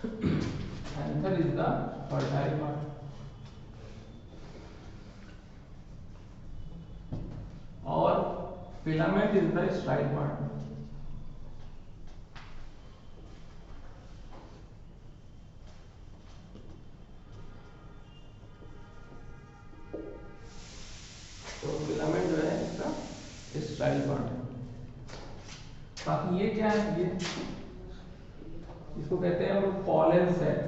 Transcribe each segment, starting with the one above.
Anther is the fertile part और filament is the style part. तो filament जो है इसका स्टाइल पार्ट है। बाकी ये क्या है, ये इसको कहते हैं हम पॉलन सेट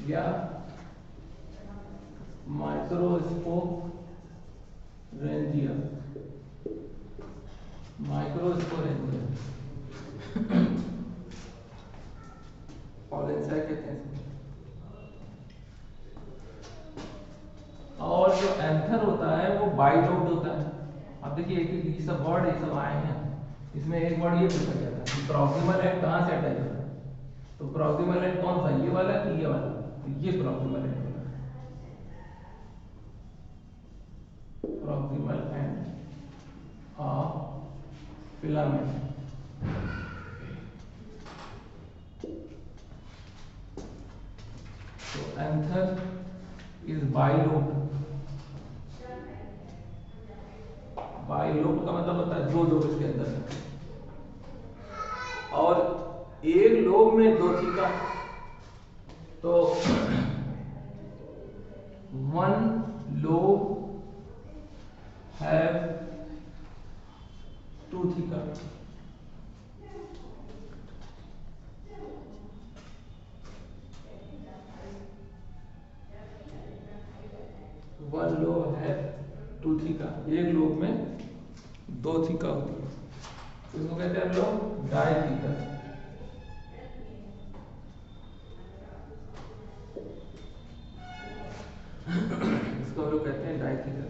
या माइक्रोस्पोरेंजिया। माइक्रोस्पोरेंजिया पॉलन सेट कहते हैं। और जो एंथर होता है वो बाइलोब्ड होता है। अब देखिए एक ये सब वर्ड ये सब आए हैं, इसमें एक वर्ड ये पूछा गया था कि प्रॉक्सिमल एंड कहाँ से अटैच होता है। तो प्रॉक्सिमल एंड कौन सा, ये वाला कि ये वाला? तो ये प्रॉक्सिमल एंड वाला, प्रॉक्सिमल एंड फिलामेंट। तो एंथर इज बाइलोब्ड। बाइलोब्ड का मतलब होता है दो लोब इसके अंदर है, और एक लोब में दो थीका। तो one lobe have two theca. One lobe है टू थीका, एक लोब में दो थीका होती है, इसको कहते हैं हम लोग डायथीका। इसको हम लोग कहते हैं डायथीका।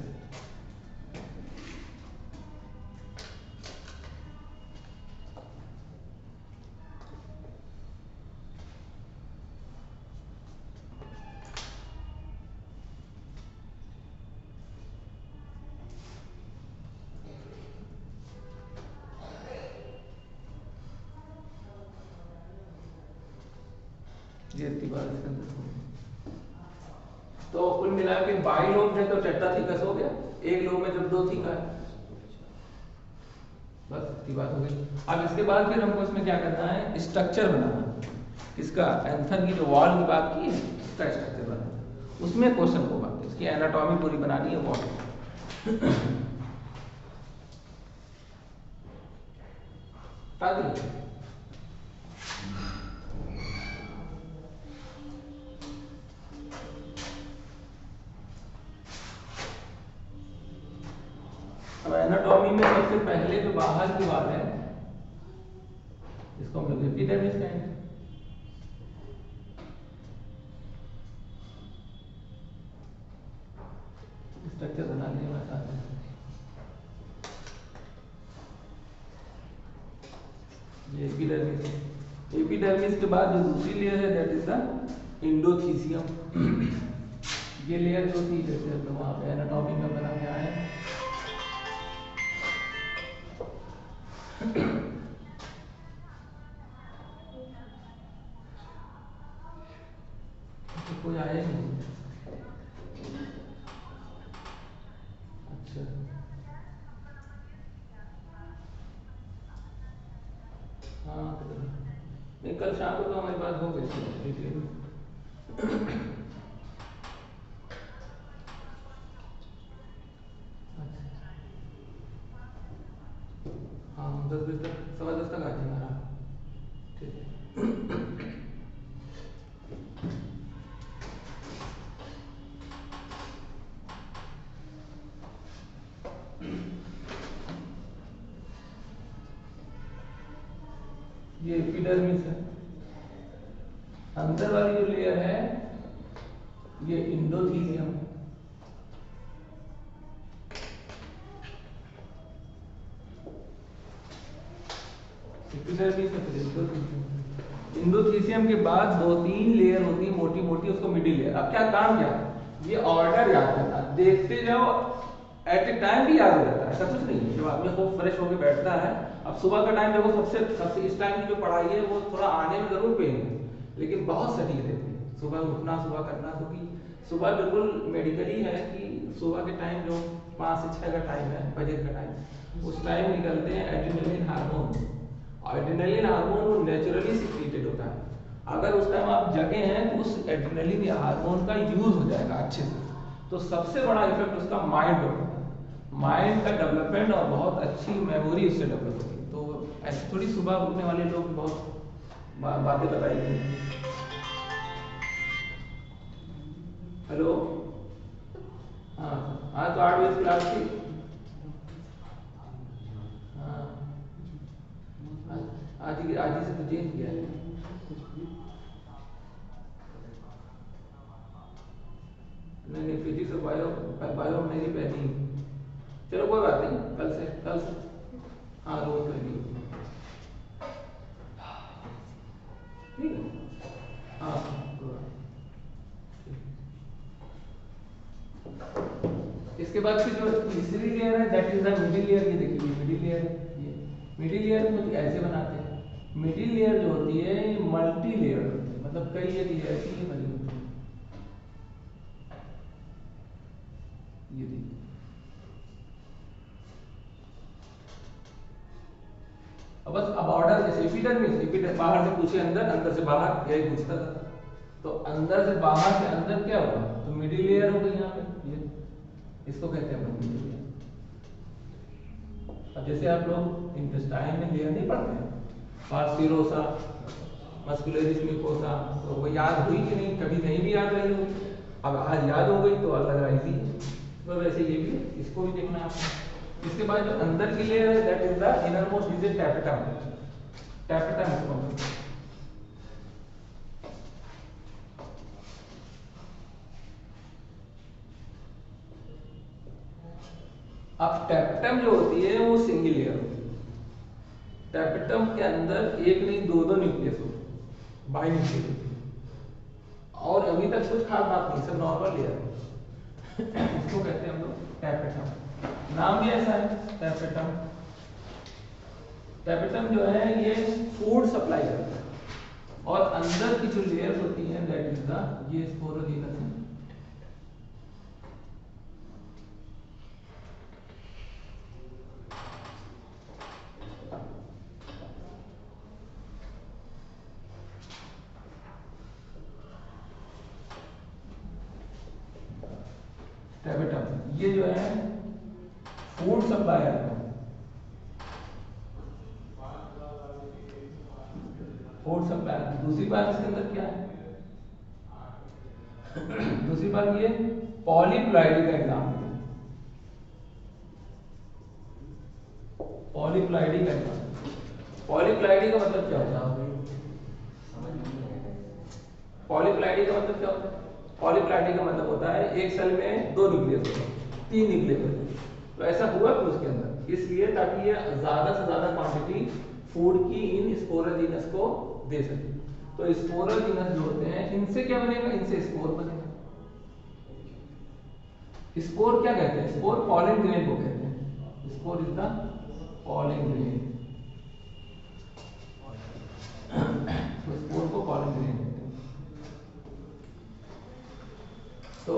ये इतनी बार इसके अंदर। तो कुल मिला के बाई लोब है तो टेट्राथीकस हो गया, एक लोब में जब दो थीका है। बस इतनी बात हो गई। अब इसके बाद फिर हमको इसमें क्या करना है, स्ट्रक्चर बनाना। इसका एंथर की जो वॉल की बात की है इसका स्ट्रक्चर बनाना, उसमें क्वेश्चन होगा, इसकी एनाटॉमी पूरी बनानी है वॉल। अब एनाटॉमी में सबसे पहले जो बाहर की बात है इसको हम लोग एपिडर्मिस कहेंगे। स्ट्रक्चर बनाने में आसान है। ये एपिडर्मिस है। एपिडर्मिस के बाद जो दूसरी लेयर है दैट इज द एंडोथीसियम। ये लेयर जो थी जैसे हम लोग वहां पे एनाटॉमी में बना के आए हैं। तो कोई आया नहीं। अच्छा हाँ नहीं, कल शाम को तो हमारे पास हो गई। हाँ 10 बजे तक, 10:15 तक आ जाएगा। ठीक है। ये एपिडर्मिस है। अंदर वाली जो लेयर है ये एंडोथीलियम। एपिडर्मिस है फिर एंडोथीलियम। एंडोथीलियम के बाद 2-3 लेयर होती है मोटी मोटी, उसको मिडिल लेयर। अब क्या काम क्या है, ये ऑर्डर याद करना, देखते जाओ, एट ए टाइम भी याद हो जाता है, ऐसा कुछ नहीं है। जब आदमी खूब फ्रेश होकर बैठता है अब सुबह का टाइम देखो, सबसे सबसे इस टाइम की जो पढ़ाई है वो थोड़ा आने में जरूर पेन है, लेकिन बहुत सटीक रहती है। सुबह उठना, सुबह करना, क्योंकि सुबह बिल्कुल मेडिकली है कि सुबह के टाइम जो 5 से 6 का टाइम है, फजर का टाइम, उस टाइम निकलते हैं एड्रेनलिन हार्मोन। एड्रेनलिन हार्मोन वो नेचुरली सिक्रीटेड होता है। अगर उस टाइम आप जगे हैं तो उस एड्रेनलिन हार्मोन का यूज हो जाएगा अच्छे से, तो सबसे बड़ा इफेक्ट उसका माइंड पर होता है। माइंड का डेवलपमेंट और बहुत अच्छी मेमोरी उससे डेवलप होती है। तो ऐसे थोड़ी सुबह उठने वाले लोग बहुत बातें बताएंगे। हेलो, हाँ हाँ, तो 8 बजे क्लास थी। हाँ, आज ही से तो चेंज किया है। नहीं नहीं, फिजिक्स और बायो, बायो मेरी पहली। चलो कोई बात नहीं, कल से हाँ रोज पहली होगी। ठीक है, हाँ कोई बात नहीं। इसके बाद फिर जो तीसरी लेयर है that is the middle layer. ये देखिए मिडिल लेयर, ये मिडिल लेयर कुछ ऐसे बनाते हैं। मिडिल लेयर जो होती है ये मल्टी लेयर होती है, मतलब कई एक लेयर की ये बनी होती है। ये देखिए, अब बस अब ऑर्डर जैसे एपिडर्मिस बाहर से पूछे अंदर, अंदर से बाहर, यही पूछता था। तो अंदर से बाहर से अंदर क्या हुआ, तो मिडिल लेयर हो गई यहाँ पे। ये इसको कहते हैं मिडिल लेयर। अब जैसे आप लोग इंटेस्टाइन में लेयर नहीं पढ़ते हैं, पार्स स्पिरोसा, मस्कुलरिस म्यूकोसा, तो वो याद हुई कि नहीं, कभी नहीं भी याद रही होगी, अब आज याद हो गई तो अलग रही थी। तो वैसे ये भी, इसको भी देखना है आपको। इसके बाद जो अंदर की लेयर है that is the inner most is tapetum. Tapetum इसको बोलते हैं। अब टैपेटम जो होती है वो सिंगल लेयर होती है। टैपेटम के अंदर एक नहीं दो दो न्यूक्लियस होते हैं, बाई न्यूक्लियस होती है। और अभी तक कुछ खास बात नहीं, सब नॉर्मल लेयर है। इसको कहते हैं हम लोग टैपेटम। नाम भी ऐसा है टैपेटम। टैपेटम जो है ये फूड सप्लाई करता है। और अंदर की जो लेयर्स होती हैं दैट इज द, ये स्पोरोजीनस है। टैपेटम ये जो है फूड सप्लायर है। Food supplier. दूसरी बात इसके अंदर क्या है, दूसरी बात ये पॉलीप्लाइडी का एग्जाम्पल है। पॉलीप्लाइडी का एग्जाम्पल, पॉलीप्लाइडी का मतलब क्या होता है, पॉलीप्लाइडी का मतलब क्या होता है, पॉलीप्लाइडी का मतलब होता है एक सेल में दो न्यूक्लियस होते हैं, 3 न्यूक्लियस होते हैं। तो ऐसा हुआ कि उसके अंदर, इसलिए ताकि ये ज्यादा से ज्यादा क्वांटिटी फूड की इन स्पोरोजीनस को दे सके। तो स्पोरोजीनस जो होते हैं इनसे क्या बनेगा, इनसे स्पोर बनेगा। स्पोर क्या कहते हैं, स्पोर पॉलन ग्रेन को कहते हैं। Spore is the pollen grain. तो स्पोर को पॉलन ग्रेन कहते हैं। तो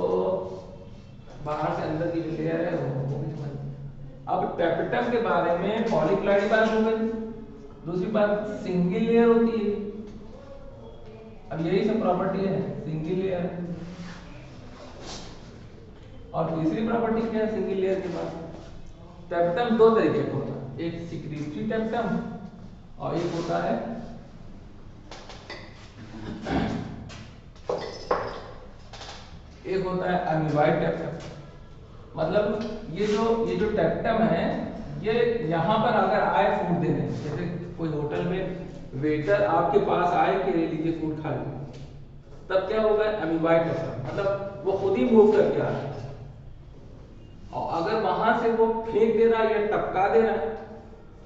बाहर से अंदर की जो लेयर है वो भी समझ। अब टैपेटम के बारे में पॉलीप्लाइडी बात हो गई। दूसरी बात सिंगल लेयर होती है। अब यही सब प्रॉपर्टी है सिंगल लेयर। और तीसरी प्रॉपर्टी क्या है सिंगल लेयर के बाद, टैपेटम दो तरीके का होता है, एक सिक्रीटरी टैपेटम और एक होता है अमीबाइड टैपेटम। मतलब ये जो टैपेटम है ये यहाँ पर अगर आए फूड देने, जैसे कोई होटल में वेटर आपके पास आए कि ले लीजिए फूड खा लीजिए, तब क्या होगा, अमीबाइड टैपेटम, मतलब वो खुद ही मूव करके आ रहा है। और अगर वहां से वो फेंक दे रहा है या टपका दे रहा है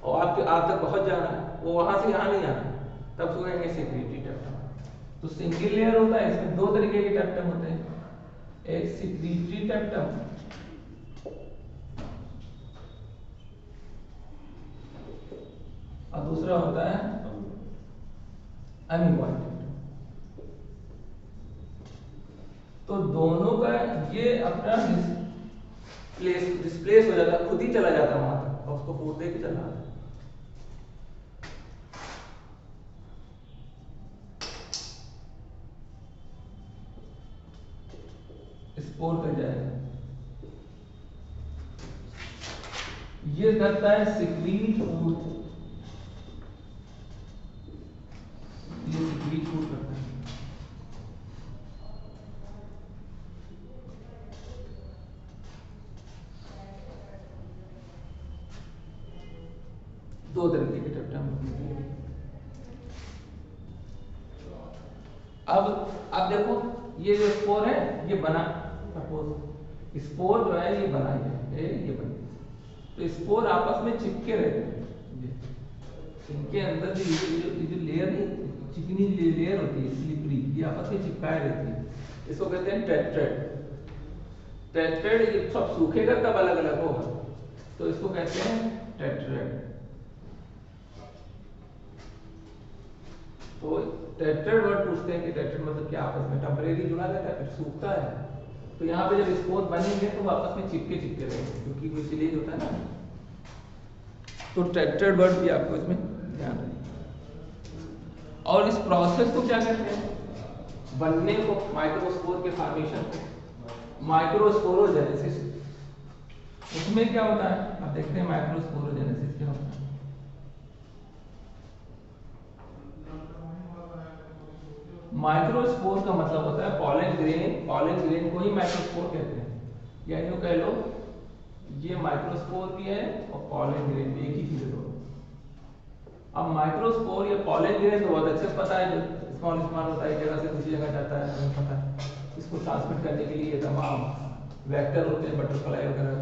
और आपके आप तक पहुंच जा रहा है, वो वहां से यहाँ नहीं आ रहा, तब सुनेंगे सिक्रीटरी टैपेटम। तो सिंगल लेयर होता है, इसमें दो तरीके के टैपेटम होते हैं, एक सिक्रीटरी टैपेटम दूसरा होता है अनइनवाइटेड। तो दोनों का ये अपना डिस्प्लेस हो जाता है, खुद ही चला जाता है वहां तक, और उसको फूड दे के चला आता है। स्पोर कर जाएगा। ये करता है सिक्रीट फूड, ये सिक्रीट फूड करता है। दो तरीके के ट्रिप्टोफैन होते हैं। अब देखो ये जो स्पोर है ये बना, सपोज स्पोर जो है ये बना, ये बना, तो स्पोर आपस में चिपके रहते हैं। इनके अंदर जो लेयर नहीं, चिकनी लेयर होती है स्लिपरी, ये आपस में चिपकाए रहती है। इसको कहते हैं टेट्रेड। टेट्रेड ये सब सूखेगा तब अलग अलग होगा, तो इसको कहते हैं टेट्रेड। तो टेट्रेड वर्ड पूछते हैं कि टेट्रेड मतलब क्या, आपस में टेम्परेरी जुड़ा रहता है फिर सूखता है। तो यहाँ पे जब स्पोर बनेंगे तो वो आपस में चिपके रहेंगे, क्योंकि वो सिलेज होता है ना। तो टेट्रेड वर्ड भी आपको इसमें ध्यान रखना। और इस प्रोसेस को क्या कहते हैं, बनने को, माइक्रोस्पोर के फॉर्मेशन को माइक्रोस्पोरोजेनेसिस। उसमें क्या होता है, आप देखते हैं माइक्रोस्पोरोजेनेसिस क्या होता है। माइक्रोस्पोर का मतलब होता है पॉलन ग्रेन, पॉलन ग्रेन को ही माइक्रोस्पोर कहते हैं। या यूं कह लो ये माइक्रोस्पोर भी है और पॉलन ग्रेन भी एक ही चीज है। अब माइक्रोस्पोर या पॉलन ग्रेन तो बहुत अच्छे से पता है, जो स्मॉल होता है, एक जगह से दूसरी जगह जाता है, हमें पता है। इसको ट्रांसमिट करने के लिए तमाम वेक्टर होते हैं, बटरफ्लाई वगैरह।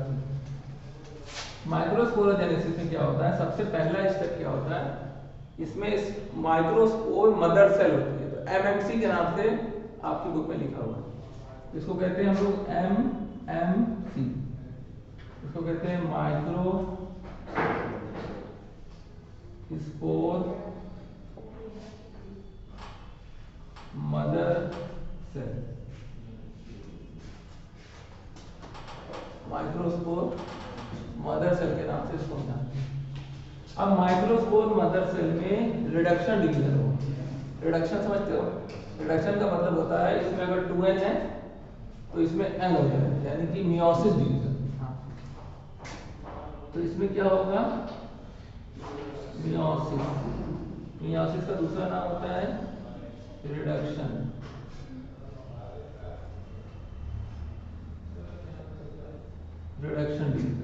माइक्रोस्पोरोजेनेसिस में क्या होता है, सबसे पहला स्टेप क्या होता है, इसमें माइक्रोस्पोर मदर सेल होती है। तो एमएमसी के नाम से आपकी बुक में लिखा हुआ है। इसको कहते हैं हम लोग एमएमसी, इसको कहते हैं microspore mother cell. Microspore mother cell के नाम से इसको जानते हैं। अब माइक्रोस्पोर मदर सेल में रिडक्शन डिवीजन हो, रिडक्शन समझते हो, रिडक्शन का मतलब होता है इसमें अगर 2n है तो इसमें n हो जाएगा, यानी कि मियोसिस डिवीजन। तो इसमें क्या होगा, मियोसिस। मियोसिस का दूसरा नाम होता है रिडक्शन। Reduction division.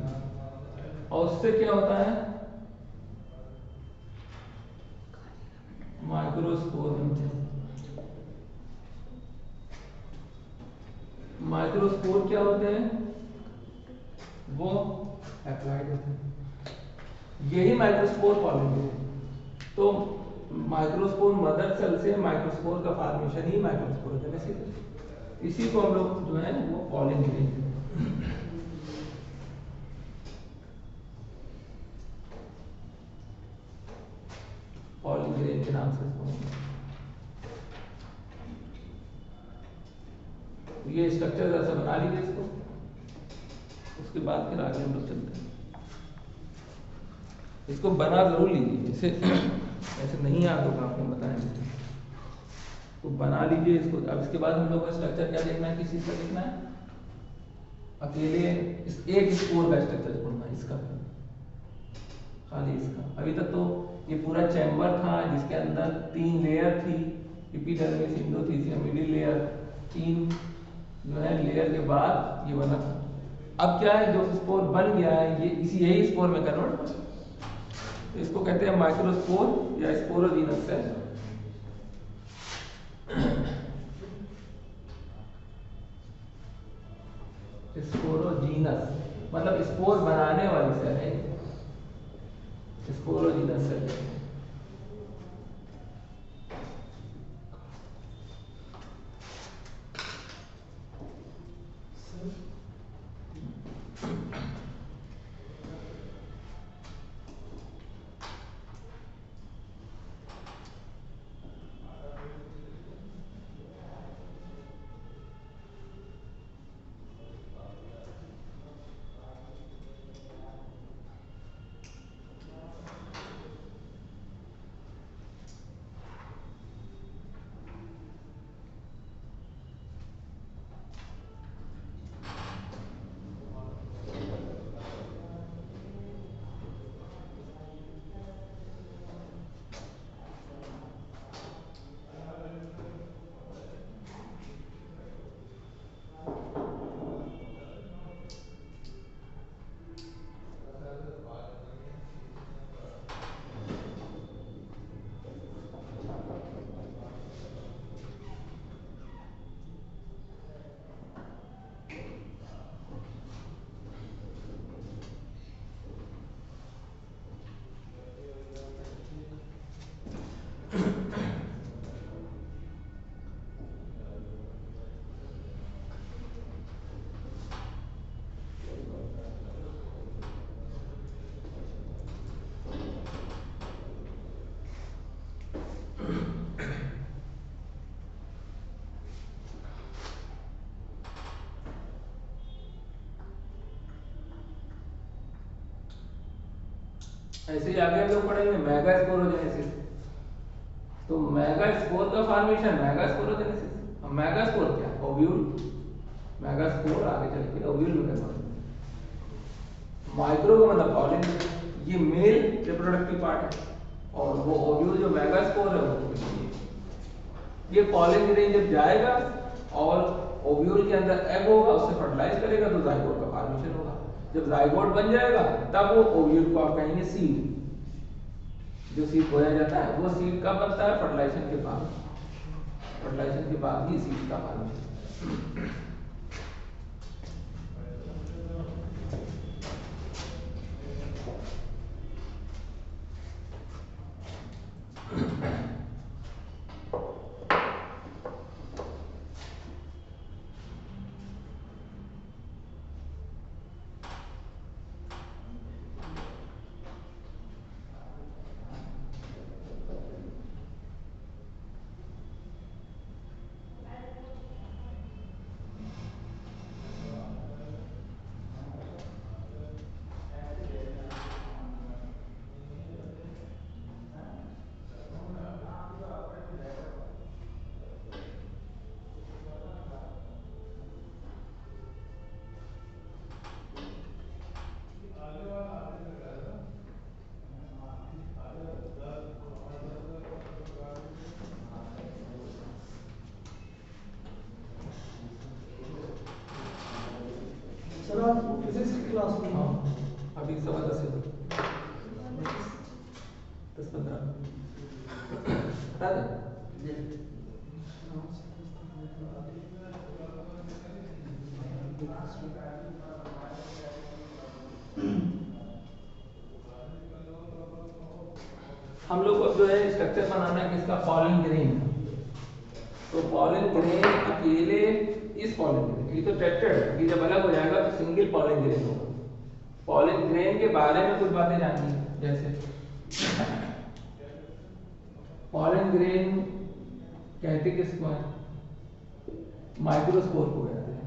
और उससे क्या होता है, माइक्रोस्पोर बनते हैं। माइक्रोस्पोर क्या होते हैं, वो एप्लाइड होते हैं। यही माइक्रोस्पोर पॉलन है। तो माइक्रोस्पोर मदर सेल से माइक्रोस्पोर का फॉर्मेशन ही माइक्रोस्पोरोजेनेसिस। इसी को हम लोग जो है वो पॉलन ग्रेन, पॉलन ग्रेन के नाम से ये स्ट्रक्चर जैसा बना लीजिए इसको, उसके बाद फिर आगे हम लोग चलते हैं। इसको बना जरूर लीजिए, इसे ऐसे नहीं याद होगा, आपको बताएंगे तो बना लीजिए इसको। अब इसके बाद हम लोग का स्ट्रक्चर क्या देखना है, किस चीज का देखना है, अकेले एक स्पोर का स्ट्रक्चर छोड़ना है, इसका खाली इसका। अभी तक तो ये पूरा चैम्बर था जिसके अंदर 3 लेयर थी, एपिडर्मिस, एंडोथेलियम, मिडिल लेयर, 3 जो है लेयर के बाद ये बना था। अब क्या है, जो स्पोर बन गया है ये यही स्पोर में कन्वर्ट, तो इसको कहते हैं माइक्रोस्पोर या स्पोरोजीनस सेल। स्पोरोजीनस मतलब स्पोर बनाने वाली सेल है, स्पोरोजीनस सेल। ऐसे ही आगे हम लोग पढ़ेंगे मेगा स्पोरोजेनेसिस। तो मेगा स्पोर का formation mega sporogenesis. Mega spore क्या? ओव्यूल। मेगा स्पोर आगे चल के ओव्यूल में कन्वर्ट। माइक्रो का मतलब पॉलिन, ये मेल रिप्रोडक्टिव पार्ट है, और वो ओव्यूल जो मेगा स्पोर है वो ये पॉलिन ग्रेन जब जाएगा और ओव्यूल के अंदर एग होगा, उससे फर्टिलाइज करेगा तो जाइगोट का फॉर्मेशन होगा। जब जाइगोट बन जाएगा तब वो ओव्यूल को आप कहेंगे सीड। जो सीड बोया जाता है वो सीड कब बनता है? फर्टिलाइजेशन के बाद। फर्टिलाइजेशन के बाद ही सीड का फॉर्मेशन। फिजिक्स की क्लास में अभी 10:15 से 10-15 बता दें। हम लोग को जो है स्ट्रक्चर बनाना है किसका? Pollen grain. तो पॉलिन ग्रेन अकेले इस पॉलिन ग्रेन, ये तो टेट्राड है, ये जब अलग हो जाएगा तो सिंगल पॉलिन ग्रेन होगा। पॉलिन ग्रेन के बारे में कुछ बातें जाननी है, जैसे पॉलिन ग्रेन कहते किसको है? माइक्रोस्पोर को कहते हैं।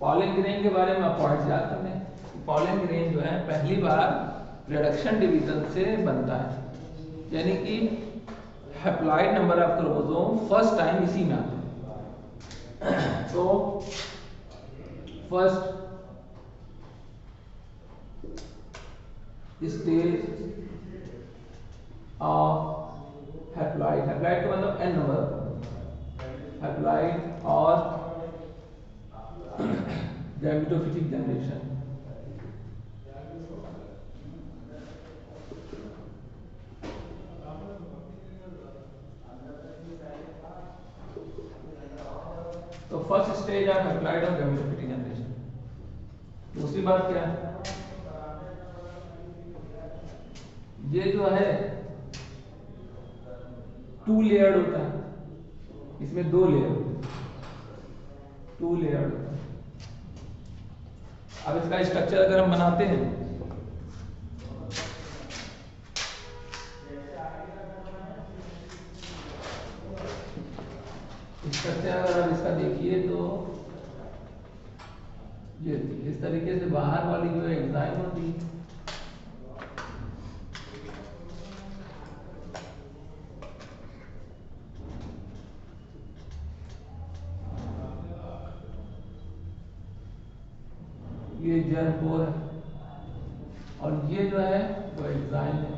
पॉलिन ग्रेन के बारे में आप पॉइंट्स याद करने। पॉलिन ग्रेन जो है पहली बार रिडक्शन डिवीजन से बनता है, यानी कि haploid number of chromosome first time इसी में आता है। तो first stage of haploid, haploid का मतलब n नंबर, हैप्लॉइड और गैमेटोफिटिक जनरेशन। तो फर्स्ट स्टेज ऑफ हैप्लॉइड और गैमेटोफिटिक जनरेशन। दूसरी बात क्या है? ये जो है 2 लेयर्ड होता है, इसमें 2 लेयर होते हैं, 2 लेयर्ड होता है। अब इसका स्ट्रक्चर अगर हम बनाते हैं, स्ट्रक्चर अगर आप इसका देखिए तो ये इस तरीके से बाहर वाली जो एंजाइम होती है, ये जर्म पोर है, और ये जो है वो एंजाइम है।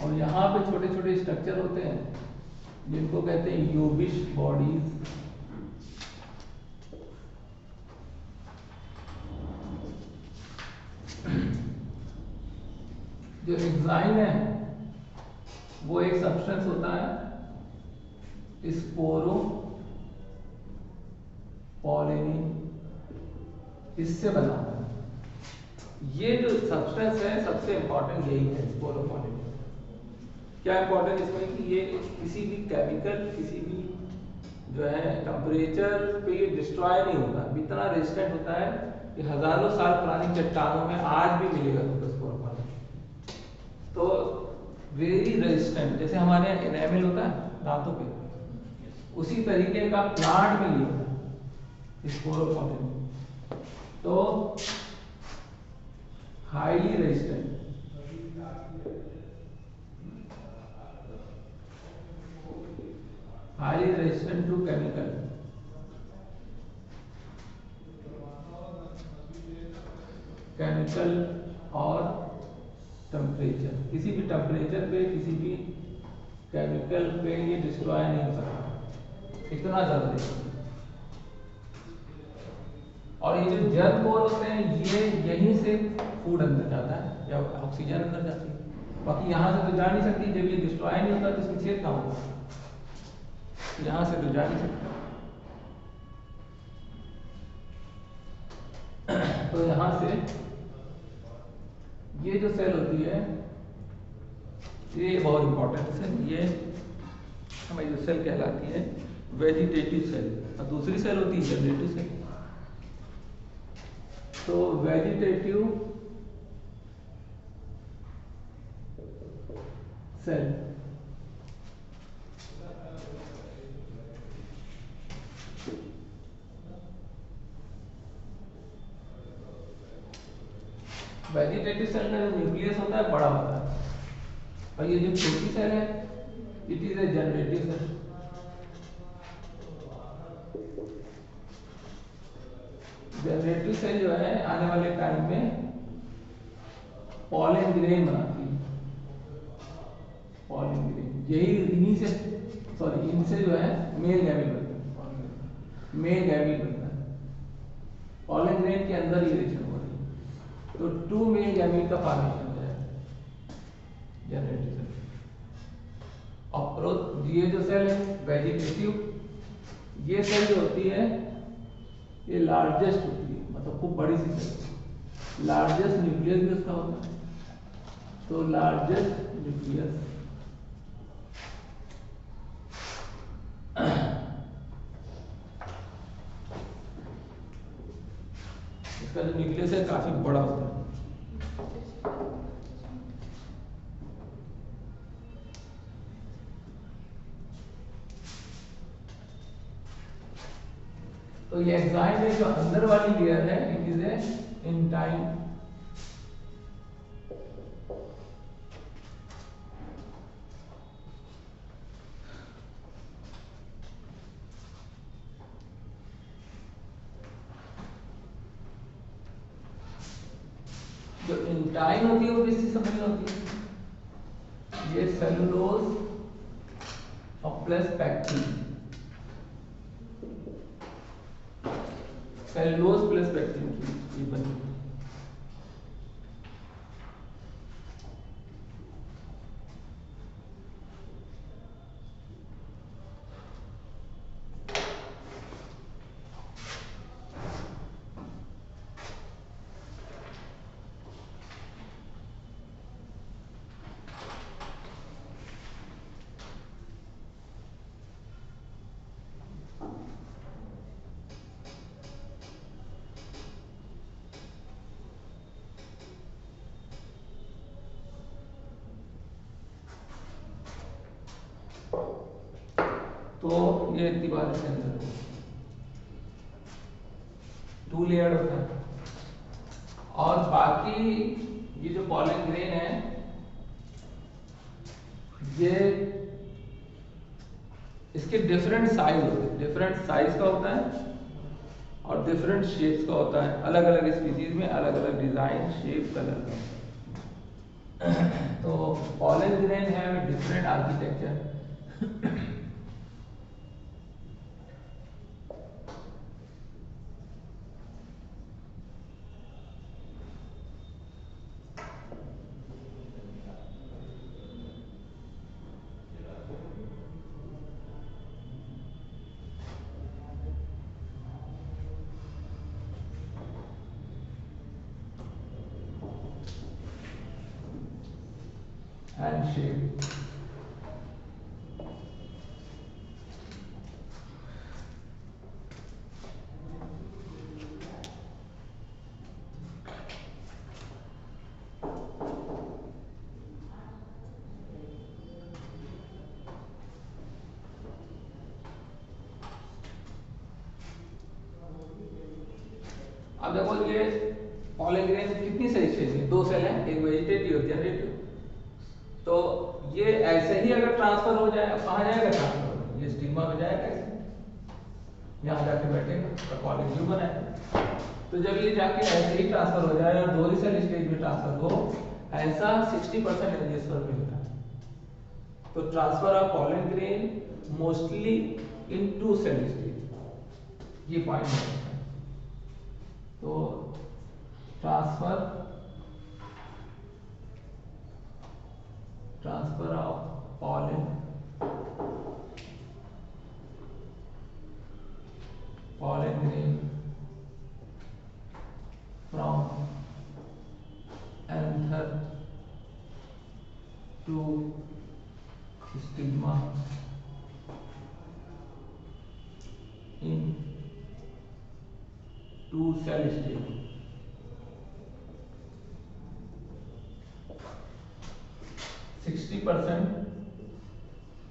और यहाँ पे छोटे छोटे स्ट्रक्चर होते हैं जिनको कहते हैं यूबिश बॉडीज। जो एंजाइम है वो एक सब्सटेंस होता है स्पोरो पॉलिनिन, इससे बना होता है। ये जो सब्सटेंस है सबसे इंपॉर्टेंट यही है, स्पोरो पॉलिनिन। क्या इंपॉर्टेंट इसमें कि ये किसी भी केमिकल, किसी भी जो है टेम्परेचर पे ये डिस्ट्रॉय नहीं होता, इतना रेजिस्टेंट होता है कि हजारों साल पुरानी चट्टानों में आज भी मिलेगा तुमको स्पोरो पॉलिनिन। तो वेरी रेजिस्टेंट, जैसे हमारे यहाँ एनामेल होता है दांतों पे, उसी तरीके का प्लांट में ये होता है स्पोरोपॉलिन। तो highly resistant, highly resistant to chemical, chemical और टेम्परेचर, किसी भी टेम्परेचर पे किसी भी केमिकल पे ये डिस्ट्रॉय नहीं हो सकता, इतना ज्यादा है। और ये जो जर्म पोर होते हैं ये यहीं से फूड अंदर जाता है या ऑक्सीजन अंदर जाती है, बाकी यहाँ से तो जा नहीं सकती। जब ये डिस्ट्रॉय नहीं होता तो इसमें छेद कहाँ होगा, यहाँ से तो जा नहीं सकता। तो यहाँ से ये जो सेल होती है ये बहुत इंपॉर्टेंट है, ये हमारी जो सेल कहलाती है वेजिटेटिव सेल, और दूसरी सेल होती है जनरेटिव सेल। तो वेजिटेटिव सेल वेजिटेटिव सेल का जो न्यूक्लियस होता है बड़ा होता है, और ये जो छोटी सेल है it is a generative cell. Generative cell जो है आने वाले टाइम में पॉलन ग्रेन बनाती है, पॉलन ग्रेन, यही इन्हीं से सॉरी इनसे जो है मेल गैमीट बनता है, मेल गैमीट बनता है। पॉलन ग्रेन के अंदर ये रिएक्शन हो रही है, तो टू मेल गैमीट का फॉर्मेशन हो जाएगा जनरेटिव सेल। और ये जो सेल है वेजिटेटिव, ये सेल जो होती है ये लार्जेस्ट होती है, मतलब खूब बड़ी सी सेल, लार्जेस्ट न्यूक्लियस भी उसका होता है। तो लार्जेस्ट न्यूक्लियस इसका जो न्यूक्लियस है काफी बड़ा होता है। तो ये एंजाइम में जो अंदर वाली लेयर है इट इज ए एंजाइम, जो एंजाइम होती है वो किससे बनी होती है, ये सेलुलोज और plus pectin, cellulose plus pectin की ये बनी है। तो ये दीवार के अंदर टू लेयर होता है, और बाकी ये जो पॉलन ग्रेन है ये इसके डिफरेंट साइज होते हैं, डिफरेंट साइज का होता है और डिफरेंट शेप्स का होता है, अलग अलग स्पीसीज में अलग अलग डिजाइन शेप कलर का। तो पॉलन ग्रेन है डिफरेंट आर्किटेक्चर, and shape. अब देखो ये पॉलन ग्रेन कितनी सेल स्टेज में, दो सेल हैं, एक वेजिटेटिव और जनरेटिव। तो ये ऐसे ही अगर ट्रांसफर हो जाए, कहाँ जाएगा ट्रांसफर, ये स्टिग्मा में जाएगा, ऐसे यहाँ जाके बैठेगा तो पॉलिन्यूक्लियस बनाएगा। तो जब ये जाके ऐसे ही ट्रांसफर हो जाए और दो ही सेल स्टेज में ट्रांसफर हो, ऐसा 60% एंजियोस्पर्म में होता है। तो transfer of pollen grain mostly in two cell stage, ये पॉइंट है। तो transfer of pollen grain from anther to stigma in two cell stage, 60%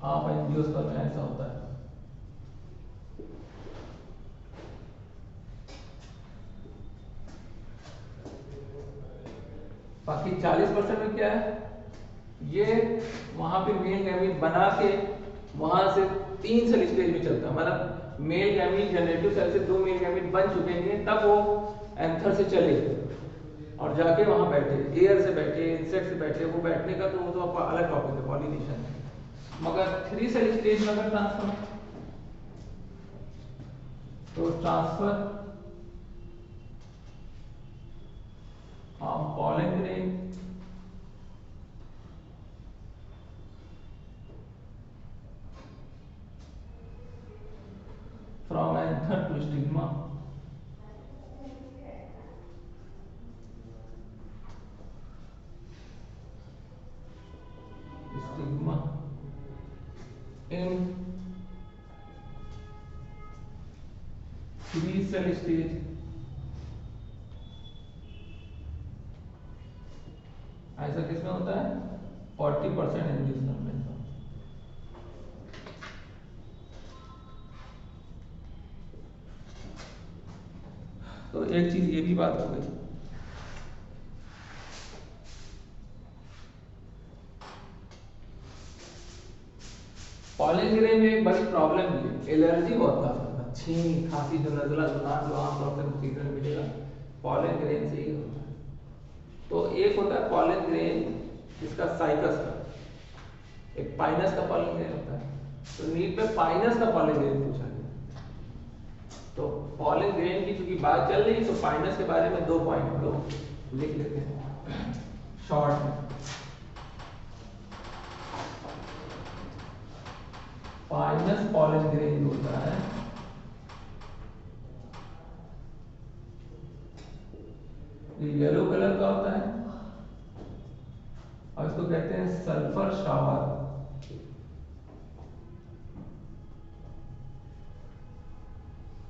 of angiosperm में ऐसा होता है। बाकी 40% में क्या है, ये वहां पे मेल गैमीट बना के वहां से 3 सेल स्टेज में चलता है, मतलब मेल गैमीट जनरेटिव सेल से 2 मेल गैमीट बन चुके हैं, तब वो एंथर से चले और जाके वहां बैठे, एयर से बैठे, इंसेक्ट से बैठे। वो बैठने का तो वो तो आपका अलग टॉपिक है, पॉलिनेशन है। मगर 3 सेल स्टेज में अगर ट्रांसफर, तो transfer of pollen grain from anther to stigma, in 3 cell stage, ऐसा किसमें होता है, 40% एंजियोस्पर्म में। तो एक चीज ये भी बात हो गई। पॉलन ग्रेन में एक बड़ी प्रॉब्लम भी है, एलर्जी बहुत होता है, छींक खांसी जो नजला जुकाम जो आमतौर पर सीजन में मिलेगा, पॉलन ग्रेन से ही होता है। तो एक होता है पॉलन ग्रेन जिसका साइकस का, एक पाइनस का पॉलन ग्रेन होता है। तो नीट पे पाइनस का पॉलन ग्रेन पूछा गया। तो पॉलन ग्रेन की चूंकि बात चल रही है, तो पाइनस के बारे में 2 पॉइंट हम लोग लिख लेते हैं शॉर्ट में। पाइनस पॉलन ग्रेन होता है, ये येलो कलर का होता है और इसको कहते हैं सल्फर शावर।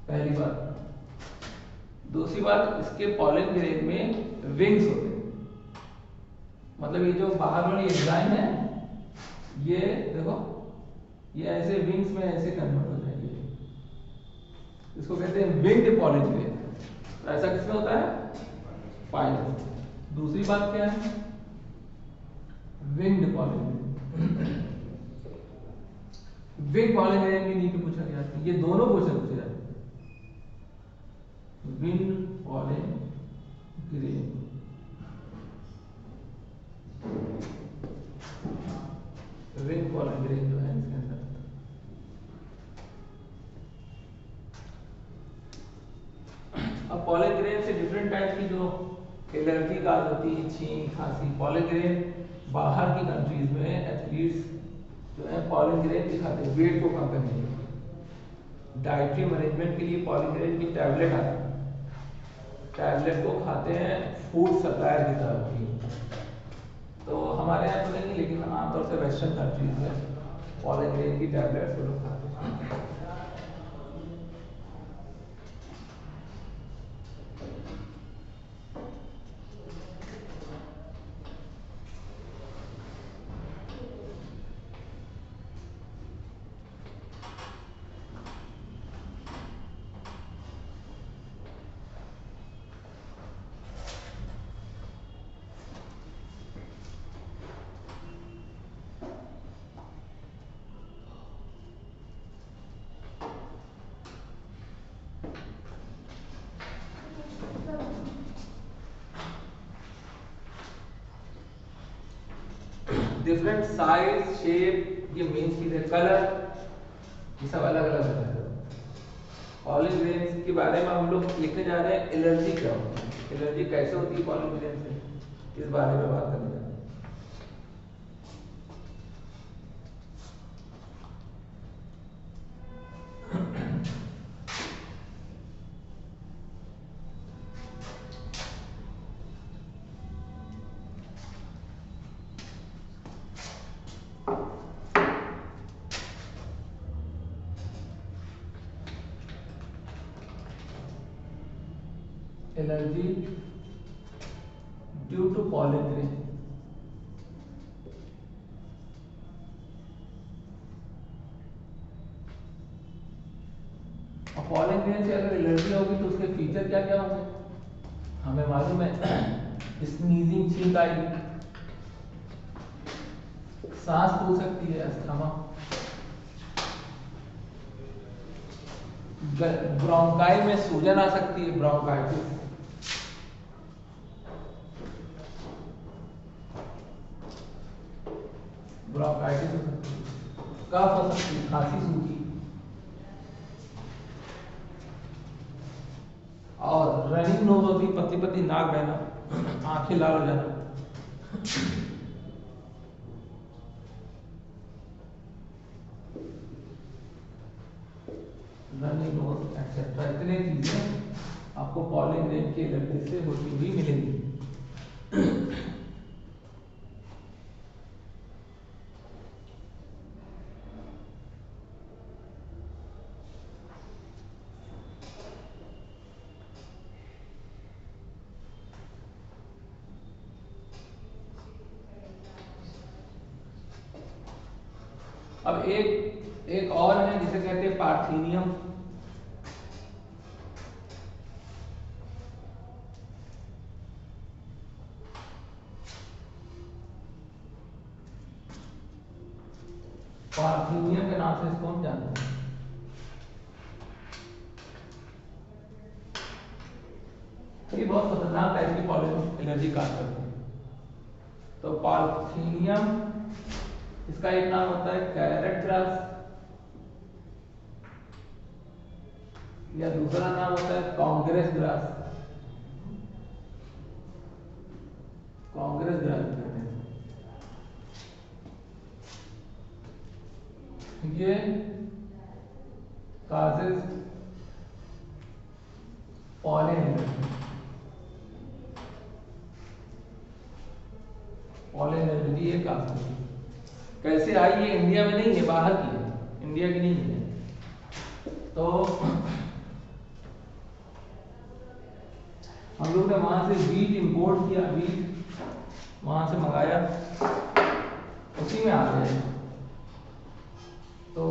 पहली बात। दूसरी बात, इसके पॉलन ग्रेन में विंग्स होते हैं, मतलब ये जो बाहर वाली एंजाइम है, ये देखो ये ऐसे विंग्स में ऐसे कन्वर्ट हो जाएंगे, इसको कहते हैं विंग्ड पॉलन ग्रेन। तो ऐसा किसमें होता है, पाइनस। दूसरी बात क्या है, winged pollen grain. Wing pollen grain भी नीचे पूछा गया था, ये दोनों क्वेश्चन पूछे जाते हैं। Wing pollen grain, wing pollen grain जो है इसके अंदर। अब पॉलन ग्रेन से डिफरेंट टाइप की जो एलर्जी काज होती है, छींक खांसी, पॉलन ग्रेन बाहर की कंट्रीज में एथलीट्स जो है पॉलन ग्रेन दिखाते हैं वेट को कम करने के लिए। डाइटरी मैनेजमेंट के लिए पॉलन ग्रेन की टैबलेट आती है, टैबलेट को खाते हैं फूड सप्लायर की तरह की। तो हमारे यहाँ तो नहीं, लेकिन आमतौर से वेस्टर्न कंट्रीज में पॉलन ग्रेन की टैबलेट्स वो लोग खाते हैं। डिफरेंट साइज शेप, ये मेन चीज है, कलर, ये सब अलग अलग होता है। पॉलन ग्रेन्स के बारे में हम लोग लिखने जा रहे हैं, एलर्जी क्या होती है, एलर्जी कैसे होती है पॉलन ग्रेन से, इस बारे में बात करने जा रहे हैं। Allergy due to pollen grain. और पॉलन ग्रेन से अगर एलर्जी होगी तो उसके फीचर क्या क्या होंगे, हमें मालूम है, स्नीजिंग, छींक आएगी, सांस फूल सकती है, अस्थमा, ब्रोंकाई में सूजन आ सकती है, ब्रोंकाइटिस, ब्रोंकाइटिस हो सकती है, कफ हो सकती है, खांसी सूखी, और रनिंग नोज होती है, पतली पतली नाक बहना, आंखें लाल हो जाना, रनिंग नोज एक्सेट्रा, इतने चीजें आपको पॉलन ग्रेन के एलर्जी से होती हुई मिलेंगी। अब एक और है जिसे कहते हैं पार्थेनियम। पार्थेनियम के नाम से इसको हम जानते हैं। ये बहुत खतरनाक टाइप की पॉलन एलर्जी काज करती है। तो पार्थेनियम, इसका एक नाम होता है कैरेट ग्रास, या दूसरा नाम होता है कांग्रेस ग्रास, कांग्रेस ग्रास कहते हैं। ये causes pollen allergy, pollen allergy ये काज करती है। कैसे आई, ये इंडिया में नहीं है, बाहर की है, इंडिया की नहीं है। तो हम लोग ने वहां से बीज इंपोर्ट किया, बीज वहां से मंगाया, उसी में आ गए। तो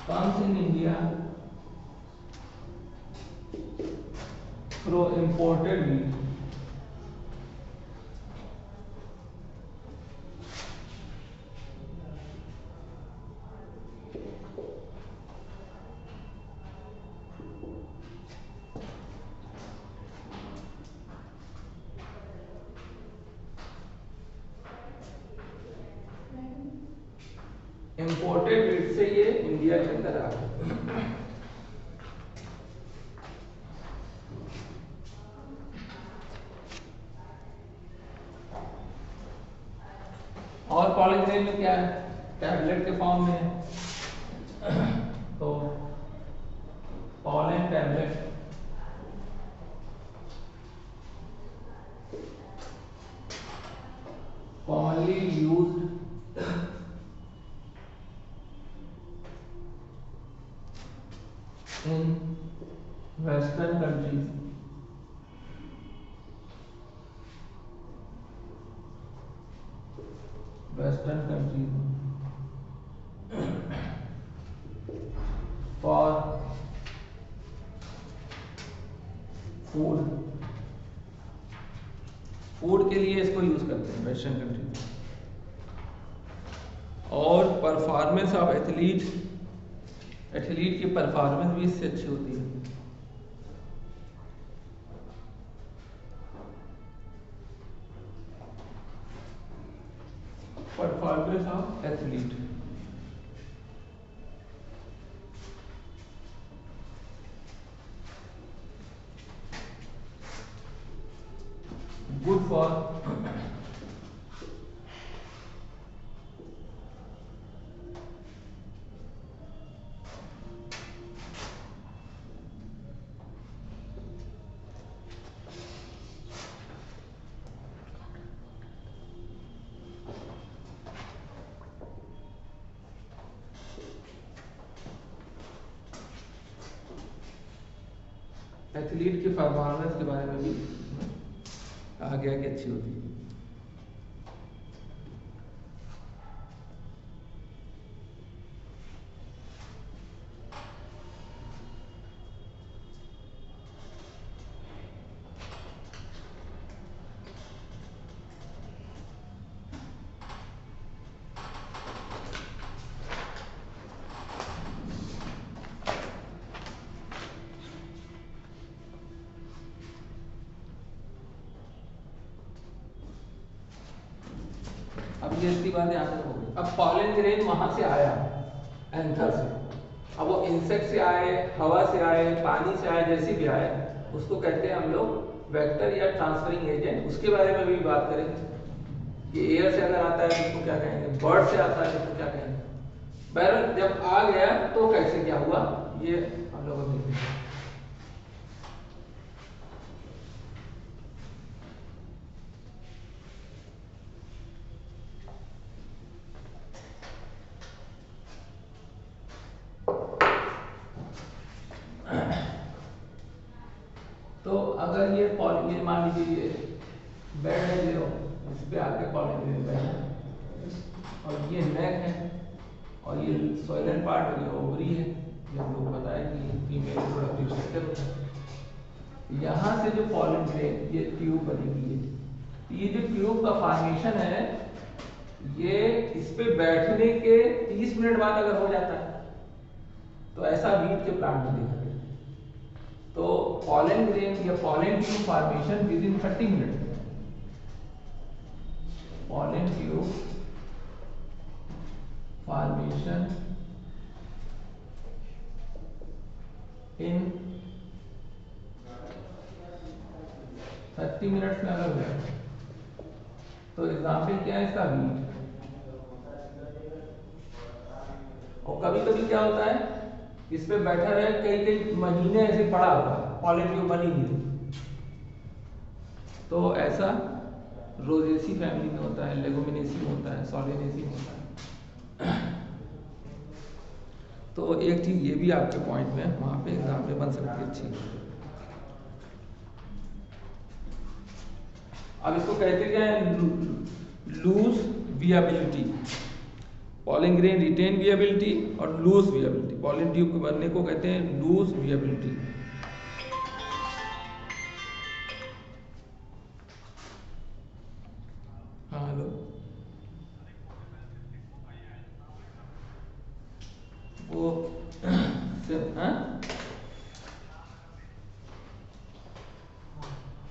comes in India through imported wheat. Imported wheat से ये इंडिया के अंदर आ गया। और पॉलन ग्रेन में क्या है, टैबलेट के फॉर्म में है। तो pollen tablet commonly used in Western countries, Western countries for food, food के लिए इसको यूज करते हैं वेस्टर्न कंट्री में। और परफॉर्मेंस ऑफ एथलीट, एथलीट की परफॉर्मेंस भी इससे अच्छी होती है। पहले साहब एथलीट। गुड फॉर एथलीट की परफॉर्मेंस के बारे में भी कहा गया कि अच्छी होती है। अब ये इतनी बात यहाँ तक हो गई। अब पॉलन ग्रेन वहां से आया एंथर से, अब वो इंसेक्ट से आए, हवा से आए, पानी से आए, जैसे भी आए उसको कहते हैं हम लोग वेक्टर या ट्रांसफरिंग एजेंट। उसके बारे में भी बात करेंगे कि एयर से अगर आता है तो उसको क्या कहेंगे, बर्ड से आता है तो उसको क्या कहेंगे। बहरहाल जब आ गया तो कैसे क्या हुआ ये हम लोग देखेंगे। तो अगर ये मान लीजिए ये बेड है, ये इस पे आके पॉलन ग्रेन बैठ और ये नेक है और ये सोइलन पार्ट और ये ओवरी है। ये हम लोग बताया कि फीमेल रिप्रोडक्टिव सेक्टर होता है। यहाँ से जो पॉलन ग्रेन ये ट्यूब बनेगी है, ये जो ट्यूब का फॉर्मेशन है ये इस पे बैठने के 30 मिनट बाद अगर हो जाता है तो ऐसा वीट के प्लांट में देखा गया। तो पॉलन ग्रेन या pollen tube formation with in 30 minute, pollen tube formation in 30 minutes में अगर हुआ तो एग्जाम्पल क्या है इसका वीट। और कभी कभी क्या होता है इस पे बैठा रहे कई कई महीने ऐसे पड़ा हुआ पॉलन ट्यूब बनी नहीं, तो ऐसा रोजेसी फैमिली में होता है, लेगुमिनेसी में होता है, सोलेनेसी में होता है। तो एक चीज ये भी आपके पॉइंट में वहां पे एग्जाम में बन सकती है अच्छी। अब इसको कहते क्या है, lose viability. Pollen grain retain viability और लूज विएबिलिटी। पॉलन ट्यूब के बनने को कहते हैं लूज विएबिलिटी। हाँ हेलो, वो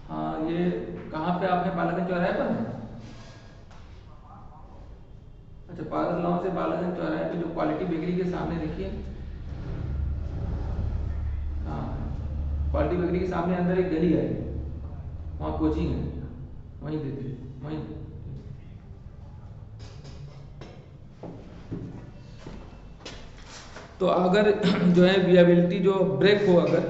हाँ ये कहाँ पे आपने बालागंज चौराहे पर है? अच्छा, पागल गांव से बालागंज चौराहे पे जो क्वालिटी बेकरी के सामने देखिए, हाँ क्वालिटी बेकरी के सामने अंदर एक गली है, वहाँ कोचिंग है, वहीं देखिए वहीं। तो अगर जो है विएबिलिटी जो ब्रेक हो अगर,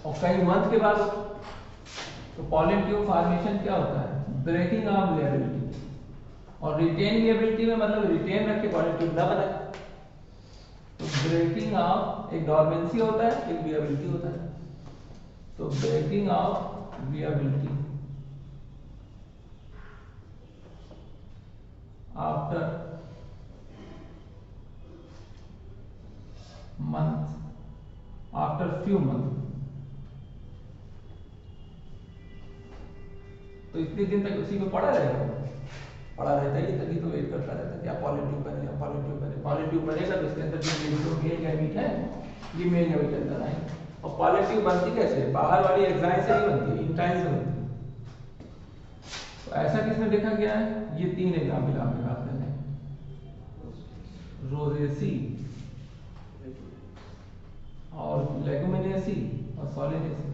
और कई मंथ के बाद, तो पॉलन ट्यूब फॉर्मेशन क्या होता है, ब्रेकिंग ऑफ विएबिलिटी। और रिटेन विएबिलिटी में मतलब रिटेन रख के पॉलन ट्यूब ना बनाए। तो ब्रेकिंग ऑफ, एक डॉर्मेंसी होता है, एक विएबिलिटी होता है। तो breaking of viability after month, after few month. तो इतने दिन तक उसी में पड़ा रहेगा, पड़ा रहता है, तभी तो वेट करता रहता है क्या पॉलन ट्यूब बने, पॉलन ट्यूब बने। पॉलन ट्यूब बनेगा तो इसके अंदर जो मेल गैमीट है ये मेल गैमीट अंदर आएंगे। और पॉलन ट्यूब बनती कैसे है, बाहर वाली एक्साइन से नहीं बनती, इंटाइन से बनती है। तो ऐसा किसमें देखा गया है? ये 3 एग्जाम्पल आपके पास हैं, रोजेसी और लेगुमिनेसी और सोलिनेसी।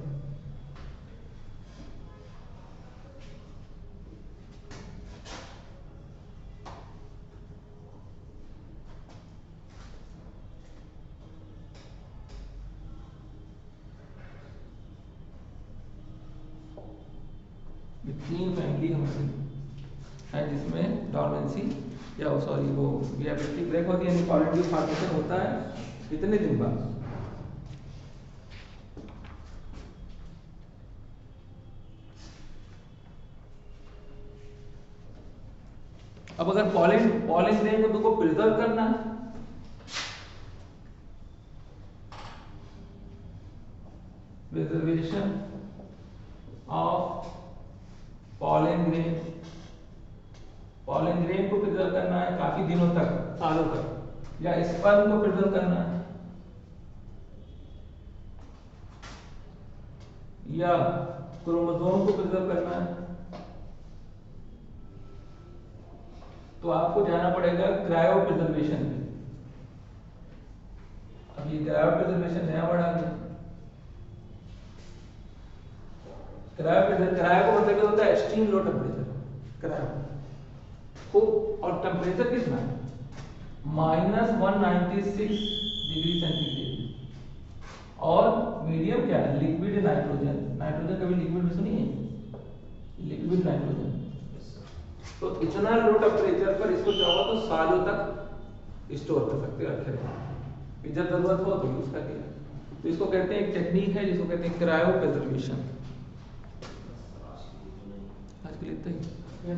ये 3 फैमिली हमारी है जिसमें डॉर्मेंसी या सॉरी वो विएबिलिटी ब्रेक होती है, यानी कॉलोनी फॉर्मेशन होता है इतने दिन बाद। अब अगर पॉलिन ग्रेन को तुमको प्रिजर्व करना है, प्रिजर्वेशन ऑफ पॉलिन ग्रेन को प्रिजर्व करना है काफी दिनों तक, सालों तक, या स्पर्म को प्रिजर्व करना है, या क्रोमोसोम को प्रिजर्व करना है, तो आपको जाना पड़ेगा क्रायो प्रिजर्वेशन में। अब ये क्रायो प्रिजर्वेशन नया वर्ड आ गया। क्रायो को मतलब क्या होता है? एक्सट्रीम लो टेम्परेचर, क्रायो खूब, और टेम्परेचर कितना है? -196 डिग्री सेंटीग्रेड। और मीडियम क्या है? Liquid nitrogen. नाइट्रोजन कभी लिक्विड में सुनी है? Liquid nitrogen. तो इतना लो टेम्परेचर पर इसको चाहो तो सालों तक स्टोर कर सकते हो, रखे रहो, जब जरूरत हो तो यूज कर लिया। तो इसको कहते हैं, एक टेक्निक है जिसको कहते हैं क्रायो प्रिजर्वेशन। आज के लिए इतना ही,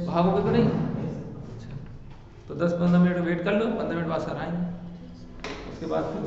भागोगे तो नहीं? अच्छा, तो 10-15 मिनट वेट कर लो, 15 मिनट बाद सर आएंगे, उसके बाद फिर